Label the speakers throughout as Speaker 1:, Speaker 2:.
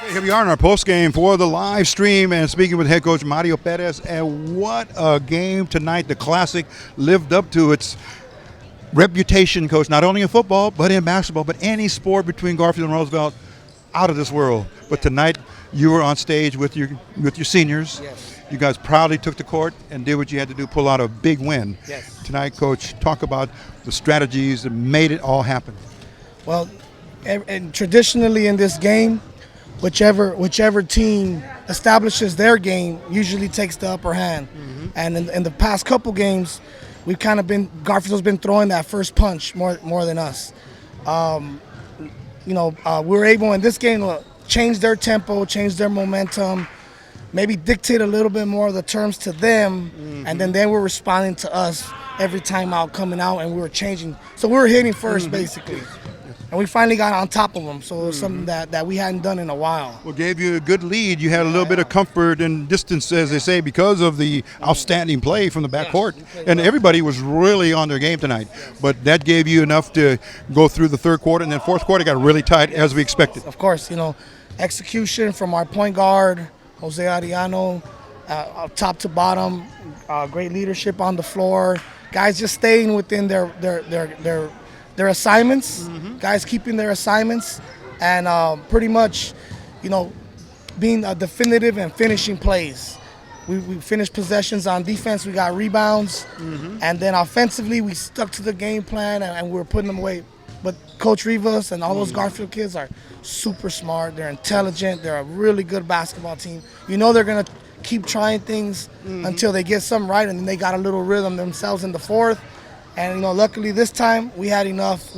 Speaker 1: Here we are in our post game for the live stream and speaking with head coach Mario Perez. And what a game tonight. The Classic lived up to its reputation, coach, not only in football, but in basketball, but any sport between Garfield and Roosevelt, out of this world. But tonight you were on stage with your seniors.
Speaker 2: Yes.
Speaker 1: You guys proudly took the court and did what you had to do, pull out a big win.
Speaker 2: Yes.
Speaker 1: Tonight, coach, talk about the strategies that made it all happen.
Speaker 2: Well, and traditionally in this game, whichever team establishes their game usually takes the upper hand. Mm-hmm. And in the past couple games, we've kind of been, Garfield's been throwing that first punch more than us. We were able in this game to change their tempo, change their momentum, maybe dictate a little bit more of the terms to them, and then they were responding to us every time out, coming out, and we were changing. So we were hitting first, basically. And we finally got on top of them, so it was something that we hadn't done in a while.
Speaker 1: Well, gave you a good lead. You had a little bit of comfort and distance, as they say, because of the outstanding play from the backcourt. And everybody was really on their game tonight. But that gave you enough to go through the third quarter, and then fourth quarter got really tight, as we expected.
Speaker 2: Of course, execution from our point guard, Jose Arellano, top to bottom, great leadership on the floor. Guys just staying within their assignments, guys keeping their assignments, and pretty much, being definitive and finishing plays. We finished possessions on defense, we got rebounds, and then offensively we stuck to the game plan and we were putting them away. But Coach Rivas and all those Garfield kids are super smart, they're intelligent, they're a really good basketball team. They're going to keep trying things until they get something right, and then they got a little rhythm themselves in the fourth. And luckily this time we had enough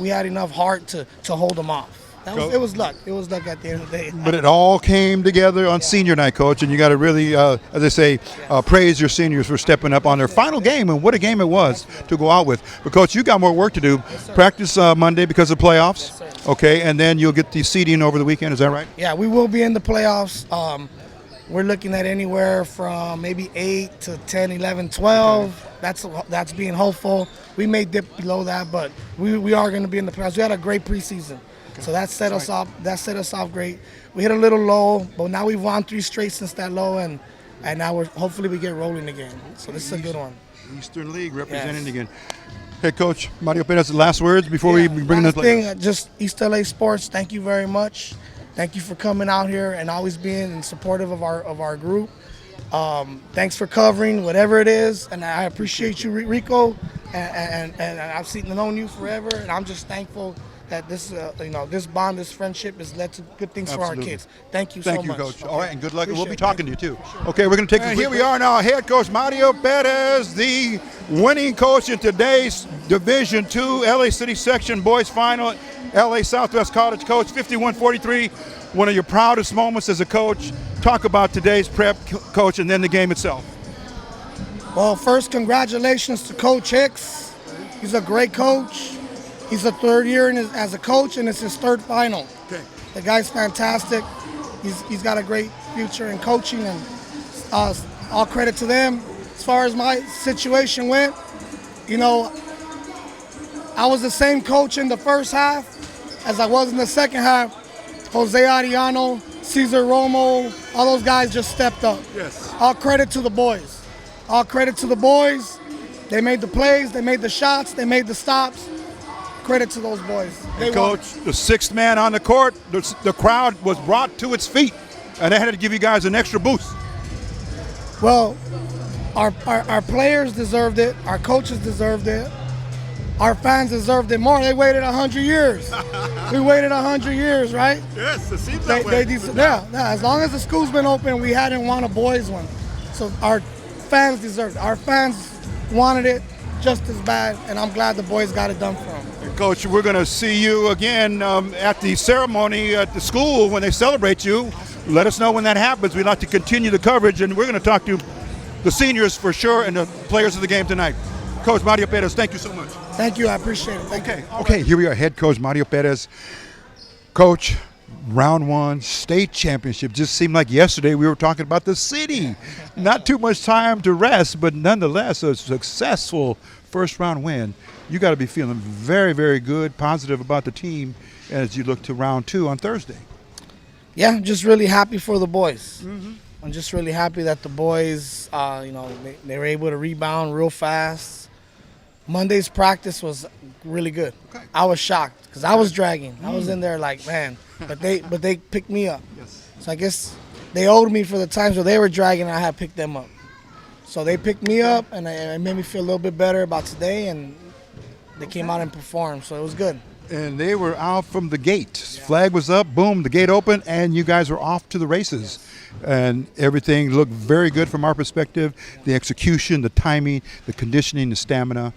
Speaker 2: heart to hold them off. It was luck. It was luck at the end of the day.
Speaker 1: But it all came together on senior night, coach, and you got to really, as I say, praise your seniors for stepping up on their final game, and what a game it was to go out with. But coach, you got more work to do. Practice Monday because of playoffs. Okay, and then you'll get the seeding over the weekend. Is that right?
Speaker 2: Yeah, we will be in the playoffs. We're looking at anywhere from maybe 8 to 10, 11, 12. That's being hopeful. We may dip below that, but we are going to be in the playoffs. We had a great preseason, so that set us off. That set us off great. We hit a little low, but now we've won 3 straight since that low, and now hopefully we get rolling again. So this is a good one.
Speaker 1: Eastern League representing again. Hey, Coach Mario Perez, the last words before we bring in the players.
Speaker 2: Just East LA Sports. Thank you very much. Thank you for coming out here and always being supportive of our group. Thanks for covering whatever it is, and I appreciate you, Rico, and I've known you forever, and I'm just thankful that this bond, this friendship has led to good things for our kids. Thank you so much.
Speaker 1: Thank you, Coach.
Speaker 2: Okay.
Speaker 1: All right, and good luck.
Speaker 2: Appreciate
Speaker 1: We'll be talking to you, too. Okay, we're going to take a quick break. Here we are now, head coach Mario Perez, the winning coach in today's Division II LA City Section Boys Final. LA Southwest College coach, 51-43. One of your proudest moments as a coach. Talk about today's prep, coach, and then the game itself.
Speaker 2: Well, first, congratulations to Coach Hicks. He's a great coach. He's a third year as a coach, and it's his third final.
Speaker 1: Okay.
Speaker 2: The guy's fantastic. He's got a great future in coaching, and all credit to them. As far as my situation went, I was the same coach in the first half as I was in the second half. Jose Arellano, Cesar Romo, all those guys just stepped up.
Speaker 1: Yes.
Speaker 2: All credit to the boys. All credit to the boys. They made the plays, they made the shots, they made the stops. Credit to those boys.
Speaker 1: Coach, the sixth man on the court, the crowd was brought to its feet, and they had to give you guys an extra boost.
Speaker 2: Well, our players deserved it. Our coaches deserved it. Our fans deserved it more. They waited 100 years. We waited 100 years, right?
Speaker 1: Yes, it seems that way.
Speaker 2: Yeah, as long as the school's been open, we hadn't won a boys one. So our fans deserved it. Our fans wanted it just as bad, and I'm glad the boys got it done for them.
Speaker 1: And Coach, we're going to see you again at the ceremony at the school when they celebrate you. Let us know when that happens. We'd like to continue the coverage, and we're going to talk to the seniors for sure and the players of the game tonight. Coach Mario Perez, thank you so much.
Speaker 2: Thank you, I appreciate it.
Speaker 1: Okay, here we are, head coach Mario Perez. Coach, round 1, state championship. Just seemed like yesterday we were talking about the city. Not too much time to rest, but nonetheless a successful first round win. You got to be feeling very, very good, positive about the team as you look to round 2 on Thursday.
Speaker 2: Yeah, I'm just really happy for the boys. I'm just really happy that the boys, they were able to rebound real fast. Monday's practice was really good.
Speaker 1: Okay.
Speaker 2: I was shocked because I was dragging. I was in there like, man, but they picked me up.
Speaker 1: Yes.
Speaker 2: So I guess they owed me for the times where they were dragging and I had picked them up. So they picked me up and it made me feel a little bit better about today, and they came out and performed. So it was good.
Speaker 1: And they were out from the gate. Flag was up, boom, the gate opened, and you guys were off to the races. And everything looked very good from our perspective. The execution, the timing, the conditioning, the stamina,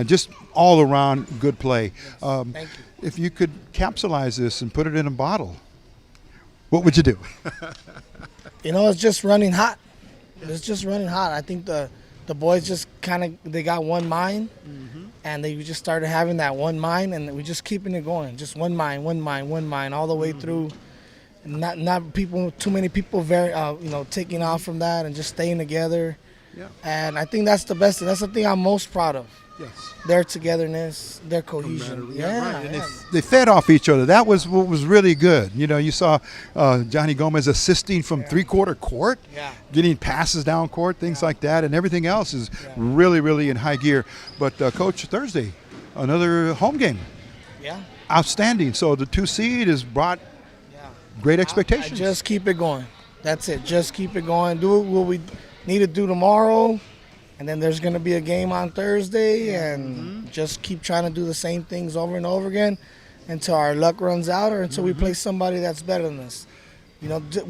Speaker 1: just all around good play.
Speaker 2: Thank you.
Speaker 1: If you could capsulize this and put it in a bottle, what would you do?
Speaker 2: It's just running hot. It's just running hot. I think the boys just they got one mind, and they just started having that one mind, and we just keeping it going. Just one mind all the way through. Not people, too many people taking off from that and just staying together.
Speaker 1: Yeah.
Speaker 2: And I think that's the best. That's the thing I'm most proud of.
Speaker 1: Yes.
Speaker 2: Their togetherness, their cohesion.
Speaker 1: Right. And they fed off each other. That was what was really good. You saw Johnny Gomez assisting from three-quarter court, getting passes down court, things like that, and everything else is really, really in high gear. But Coach, Thursday, another home game.
Speaker 2: Yeah.
Speaker 1: Outstanding. So the 2 seed is brought great expectations.
Speaker 2: I just keep it going. That's it. Just keep it going. Do what we need to do tomorrow. And then there's going to be a game on Thursday, and just keep trying to do the same things over and over again until our luck runs out or until we play somebody that's better than us. We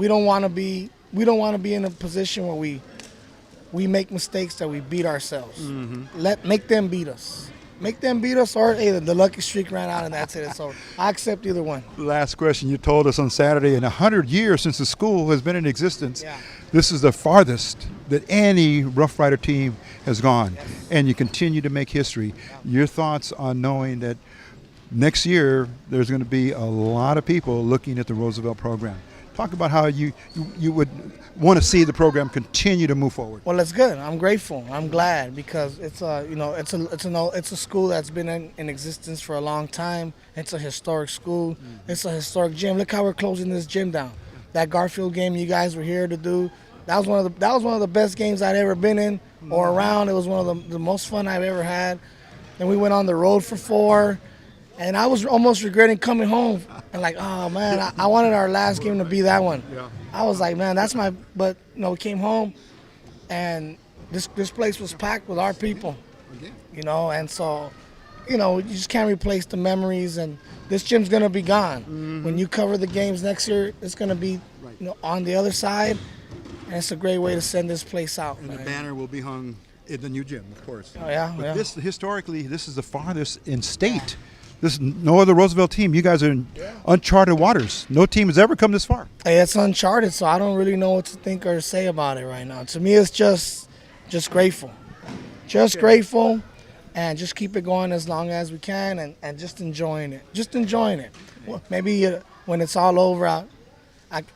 Speaker 2: don't want to be in a position where we make mistakes that we beat ourselves. Make them beat us. Make them beat us, or hey, the lucky streak ran out and that's it. It's over. I accept either one.
Speaker 1: Last question. You told us on Saturday, in 100 years since the school has been in existence, this is the farthest that any Rough Rider team has gone, and you continue to make history. Your thoughts on knowing that next year there's going to be a lot of people looking at the Roosevelt program. Talk about how you would want to see the program continue to move forward.
Speaker 2: Well, it's good. I'm grateful. I'm glad because it's a school that's been in existence for a long time. It's a historic school. It's a historic gym. Look how we're closing this gym down. That Garfield game you guys were here to do. That was one of the best games I'd ever been in or around. It was one of the most fun I've ever had. And we went on the road for 4. And I was almost regretting coming home and like, oh man, I wanted our last game to be that one. Yeah. I was like, man, but we came home and this place was packed with our people, and so, you just can't replace the memories, and this gym's gonna be gone. When you cover the games next year, it's gonna be, on the other side, and it's a great way to send this place out.
Speaker 1: And the banner will be hung in the new gym, of course.
Speaker 2: Oh yeah.
Speaker 1: But historically, this is the farthest in state. This no other Roosevelt team. You guys are in uncharted waters. No team has ever come this far.
Speaker 2: Hey, it's uncharted, so I don't really know what to think or say about it right now. To me, it's just grateful. Just grateful, and just keep it going as long as we can, and just enjoying it. Just enjoying it. Well, maybe when it's all over,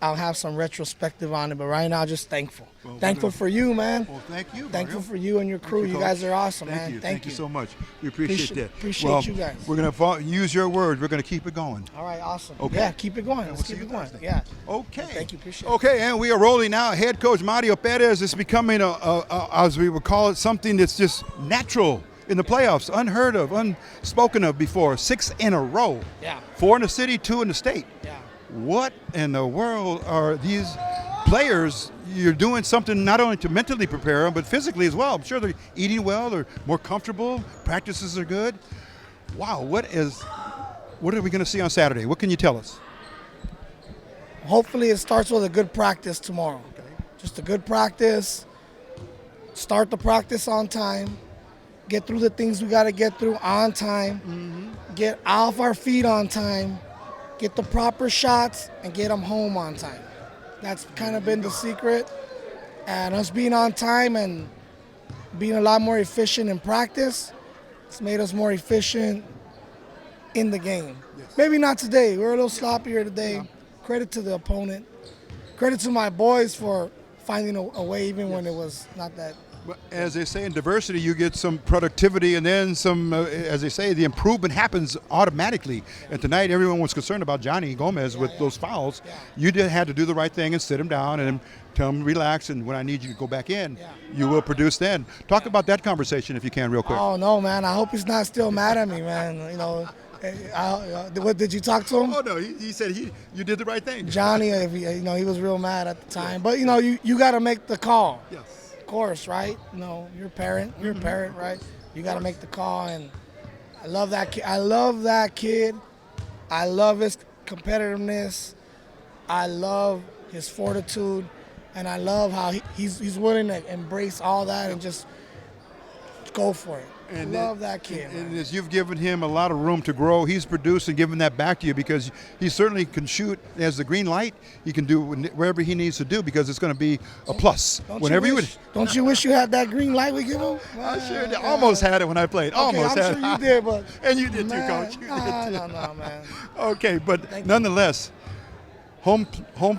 Speaker 2: I'll have some retrospective on it, but right now, just thankful. Well, thankful for you, man.
Speaker 1: Well, thank you, Mario.
Speaker 2: Thankful for you and your crew. You guys are awesome, man.
Speaker 1: Thank you so much. We appreciate that.
Speaker 2: Appreciate you guys.
Speaker 1: We're going to use your words. We're going to keep it going.
Speaker 2: All right, awesome.
Speaker 1: Okay.
Speaker 2: Yeah, keep it going. Let's keep it going. Yeah.
Speaker 1: Okay.
Speaker 2: Thank you. Appreciate it.
Speaker 1: Okay, and we are rolling now. Head coach Mario Perez is becoming, as we would call it, something that's just natural in the playoffs, unheard of, unspoken of before. 6 in a row.
Speaker 2: Yeah.
Speaker 1: 4 in the city, 2 in the state.
Speaker 2: Yeah.
Speaker 1: What in the world are these players? You're doing something not only to mentally prepare them, but physically as well. I'm sure they're eating well, they're more comfortable, practices are good. Wow, what are we going to see on Saturday? What can you tell us?
Speaker 2: Hopefully it starts with a good practice tomorrow. Okay. Just a good practice. Start the practice on time. Get through the things we got to get through on time. Get off our feet on time. Get the proper shots and get them home on time. That's kind of been the secret. And us being on time and being a lot more efficient in practice, it's made us more efficient in the game. Yes. Maybe not today. We're a little sloppier today. Yeah. Credit to the opponent. Credit to my boys for finding a way even when it was not that
Speaker 1: But as they say in diversity, you get some productivity, and then some. As they say, the improvement happens automatically. And tonight, everyone was concerned about Johnny Gomez with those fouls. You had to do the right thing and sit him down and tell him relax. And when I need you to go back in, you will produce. Then talk about that conversation if you can, real quick.
Speaker 2: Oh no, man! I hope he's not still mad at me, man. You know, what did you talk to him?
Speaker 1: Oh no, he said you did the right thing.
Speaker 2: Johnny, he was real mad at the time. But you got to make the call.
Speaker 1: Yes.
Speaker 2: Of course, right? You're a parent. You're a parent, right? You got to make the call, and I love that kid. I love his competitiveness. I love his fortitude, and I love how he's willing to embrace all that and just go for it. And love that kid.
Speaker 1: And as you've given him a lot of room to grow, he's produced and given that back to you, because he certainly can shoot as the green light. He can do wherever he needs to do, because it's going to be a plus.
Speaker 2: Don't you wish you had that green light we give him?
Speaker 1: I sure did. Almost had it when I played.
Speaker 2: Okay,
Speaker 1: Almost
Speaker 2: I'm sure you did, but
Speaker 1: and you did too, Coach. You did too. No, man. Okay, but nonetheless, home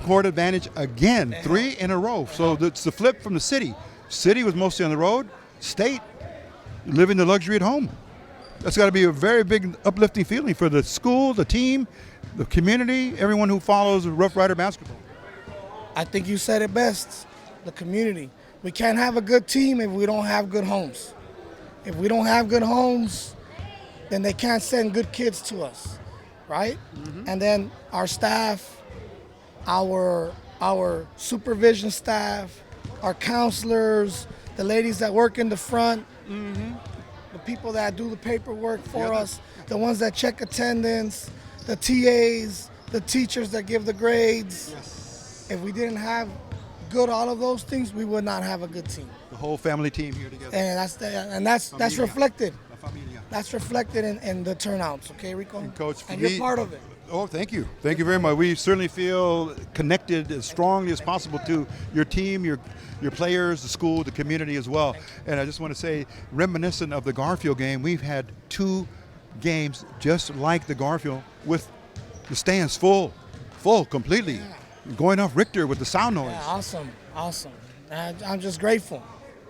Speaker 1: court advantage again, 3 in a row. So it's the flip from the city. City was mostly on the road. State living the luxury at home. That's got to be a very big uplifting feeling for the school, the team, the community, everyone who follows Rough Rider basketball.
Speaker 2: I think you said it best, the community. We can't have a good team if we don't have good homes. If we don't have good homes, then they can't send good kids to us, right? Mm-hmm. And then our staff, our supervision staff, our counselors, the ladies that work in the front, the people that do the paperwork for us, the ones that check attendance, the TAs, the teachers that give the grades.
Speaker 1: Yes.
Speaker 2: If we didn't have all of those things, we would not have a good team.
Speaker 1: The whole family team here together.
Speaker 2: And that's reflected. That's reflected in the turnouts, okay, Rico?
Speaker 1: And Coach,
Speaker 2: and you're part of it.
Speaker 1: Oh, thank you. Thank you very much. We certainly feel connected as strongly as possible to your team, your players, the school, the community as well. And I just want to say, reminiscent of the Garfield game, we've had 2 games just like the Garfield with the stands full completely. Yeah. Going off Richter with the sound noise.
Speaker 2: Yeah, awesome. I'm just grateful.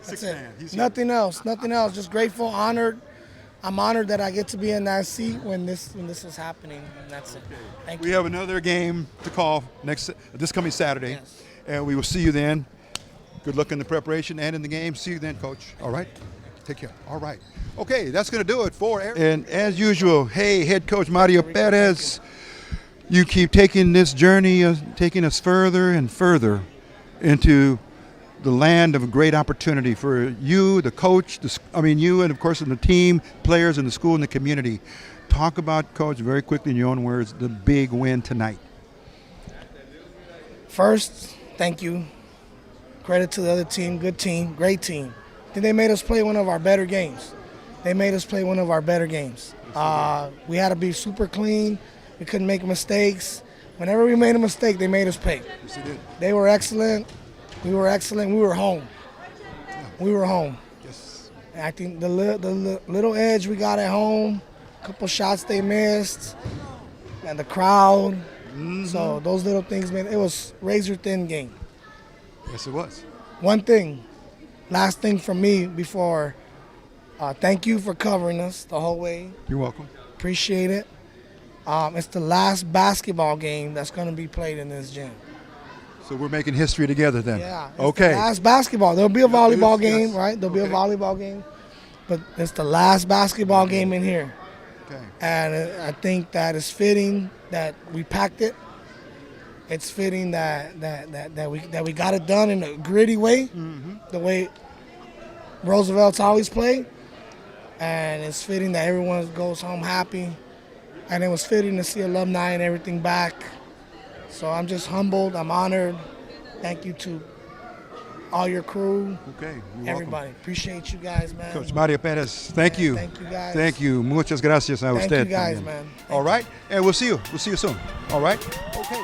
Speaker 2: That's it.
Speaker 1: Nothing
Speaker 2: else. Just grateful, honored. I'm honored that I get to be in that seat when this is happening, and that's it. Thank you.
Speaker 1: We have another game to call this coming Saturday,
Speaker 2: yes.
Speaker 1: And we will see you then. Good luck in the preparation and in the game. See you then, Coach. All right? Take care. All right. Okay, that's going to do it for Eric. And as usual, hey, Head Coach Mario Perez, you keep taking this journey, taking us further and further into the land of a great opportunity for you, the coach, you, and of course, and the team, players, and the school and the community. Talk about, Coach, very quickly in your own words, the big win tonight.
Speaker 2: First, thank you. Credit to the other team, good team, great team. I think they made us play one of our better games. We had to be super clean. We couldn't make mistakes. Whenever we made a mistake, they made us pay.
Speaker 1: Yes, they did.
Speaker 2: They were excellent. We were excellent. We were home.
Speaker 1: Yes.
Speaker 2: And I think the little edge we got at home, a couple shots they missed, and the crowd. Mm-hmm. So those little things made it was razor thin game.
Speaker 1: Yes, it was.
Speaker 2: One thing, last thing from me before. Thank you for covering us the whole way.
Speaker 1: You're welcome.
Speaker 2: Appreciate it. It's the last basketball game that's going to be played in this gym.
Speaker 1: So we're making history together then.
Speaker 2: Yeah.
Speaker 1: Okay.
Speaker 2: The last basketball. There'll be a volleyball game, right? There'll be a volleyball game. But it's the last basketball game in here.
Speaker 1: Okay.
Speaker 2: And I think that it's fitting that we packed it. It's fitting that we got it done in a gritty way, the way Roosevelt's always played. And it's fitting that everyone goes home happy. And it was fitting to see alumni and everything back. So I'm just humbled. I'm honored. Thank you to all your crew.
Speaker 1: Okay.
Speaker 2: Everybody.
Speaker 1: Welcome.
Speaker 2: Appreciate you guys, man.
Speaker 1: Coach Mario Perez, thank you.
Speaker 2: Thank you, guys.
Speaker 1: Thank you. Muchas gracias a usted.
Speaker 2: Thank you, guys, man.
Speaker 1: All right. And we'll see you. We'll see you soon. All right. Okay.